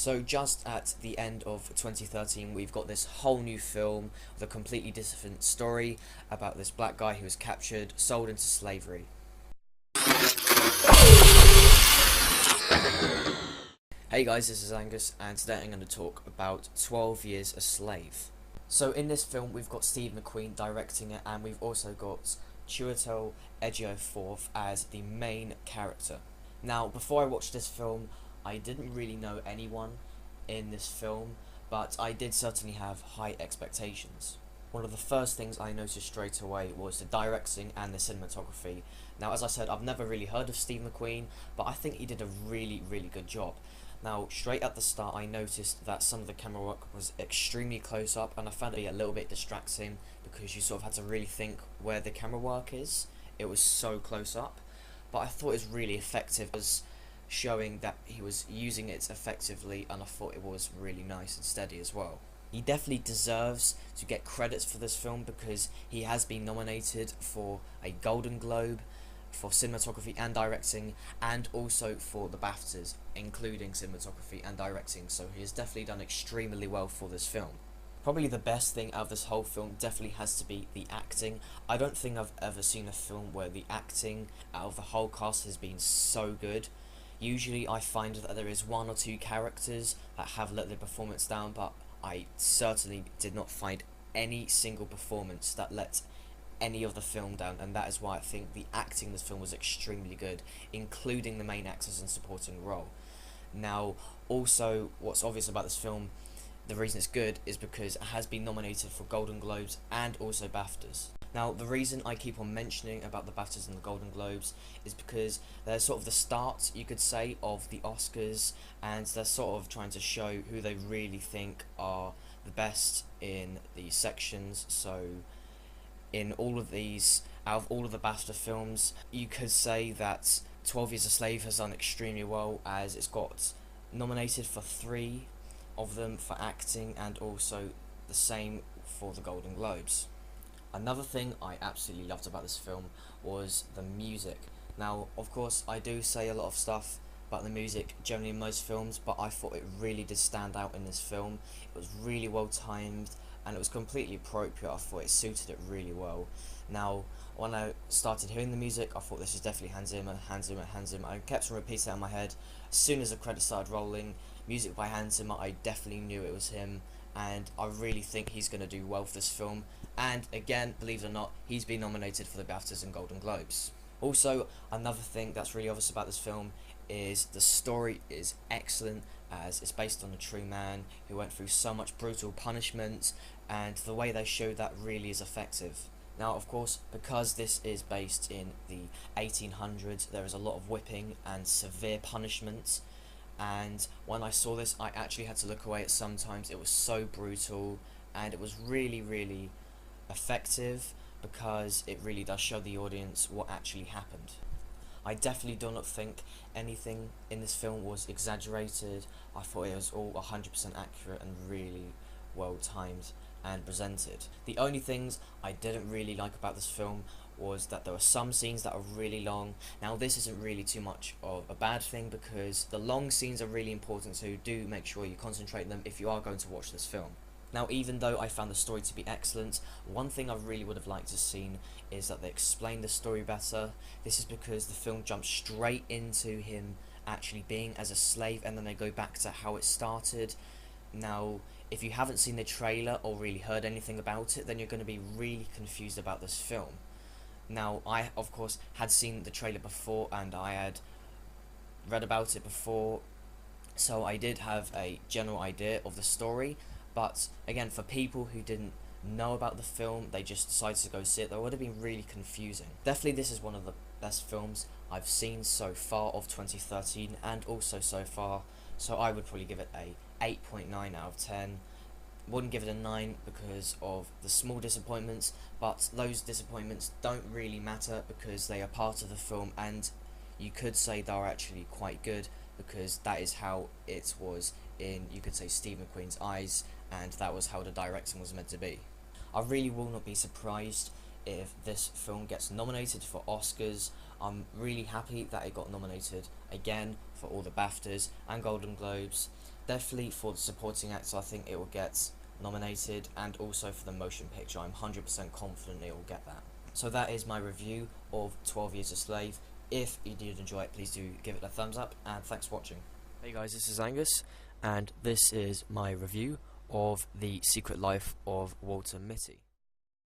So just at the end of 2013, we've got this whole new film with a completely different story about this black guy who was captured, sold into slavery. Hey guys, this is Angus, and today I'm going to talk about 12 Years a Slave. So in this film, we've got Steve McQueen directing it, and we've also got Chiwetel Ejiofor as the main character. Now, before I watched this film, I didn't really know anyone in this film, but I did certainly have high expectations. One of the first things I noticed straight away was the directing and the cinematography. Now, as I said, I've never really heard of Steve McQueen, but I think he did a really good job. Now, straight at the start, I noticed that some of the camera work was extremely close up, and I found it a little bit distracting because you sort of had to really think where the camera work is. It was so close up, but I thought it was really effective as showing that he was using it effectively, and I thought it was really nice and steady as well. He definitely deserves to get credits for this film because he has been nominated for a Golden Globe for cinematography and directing, and also for the BAFTAs, including cinematography and directing, so he has definitely done extremely well for this film. Probably the best thing out of this whole film definitely has to be the acting. I don't think I've ever seen a film where the acting out of the whole cast has been so good. Usually I find that there is one or two characters that have let their performance down, but I certainly did not find any single performance that let any of the film down, and that is why I think the acting in this film was extremely good, including the main actors and supporting role. Now, also, what's obvious about this film, the reason it's good is because it has been nominated for Golden Globes and also BAFTAs. Now, the reason I keep on mentioning about the BAFTAs and the Golden Globes is because they're sort of the start, you could say, of the Oscars, and they're sort of trying to show who they really think are the best in these sections. So in all of these, out of all of the BAFTA films, you could say that 12 Years a Slave has done extremely well, as it's got nominated for 3 of them for acting, and also the same for the Golden Globes. Another thing I absolutely loved about this film was the music. Now, of course, I do say a lot of stuff about the music generally in most films, but I thought it really did stand out in this film. It was really well timed, and it was completely appropriate. I thought it suited it really well. Now, when I started hearing the music, I thought this is definitely Hans Zimmer, Hans Zimmer, Hans Zimmer. I kept on repeating it in my head. As soon as the credits started rolling, music by Hans Zimmer, I definitely knew it was him, and I really think he's going to do well for this film. And again, believe it or not, he's been nominated for the BAFTAs and Golden Globes. Also, another thing that's really obvious about this film is the story is excellent, as it's based on a true man who went through so much brutal punishment, and the way they show that really is effective. Now, of course, because this is based in the 1800s, there is a lot of whipping and severe punishments, and when I saw this, I actually had to look away at sometimes. It was so brutal, and it was really effective because it really does show the audience what actually happened. I definitely do not think anything in this film was exaggerated. I thought it was all 100% accurate and really well timed and presented. The only things I didn't really like about this film was that there were some scenes that are really long. Now, this isn't really too much of a bad thing because the long scenes are really important, so do make sure you concentrate on them if you are going to watch this film. Now, even though I found the story to be excellent, one thing I really would have liked to have seen is that they explained the story better. This is because the film jumps straight into him actually being as a slave, and then they go back to how it started. Now, if you haven't seen the trailer or really heard anything about it, then you're going to be really confused about this film. Now, I, of course, had seen the trailer before, and I had read about it before, so I did have a general idea of the story. But again, for people who didn't know about the film, they just decided to go see it, that would have been really confusing. Definitely this is one of the best films I've seen so far of 2013, and also so far, so I would probably give it a 8.9 out of 10. Wouldn't give it a 9 because of the small disappointments, but those disappointments don't really matter because they are part of the film, and you could say they're actually quite good because that is how it was in, you could say, Steve McQueen's eyes, and that was how the directing was meant to be. I really will not be surprised if this film gets nominated for Oscars. I'm really happy that it got nominated again for all the BAFTAs and Golden Globes, Definitely for the supporting actor, I think it will get nominated, and also for the motion picture, I'm 100% confident it will get that. So that is my review of 12 Years a Slave. If you did enjoy it, please do give it a thumbs up, and thanks for watching. Hey guys, this is Angus, and this is my review of The Secret Life of Walter Mitty.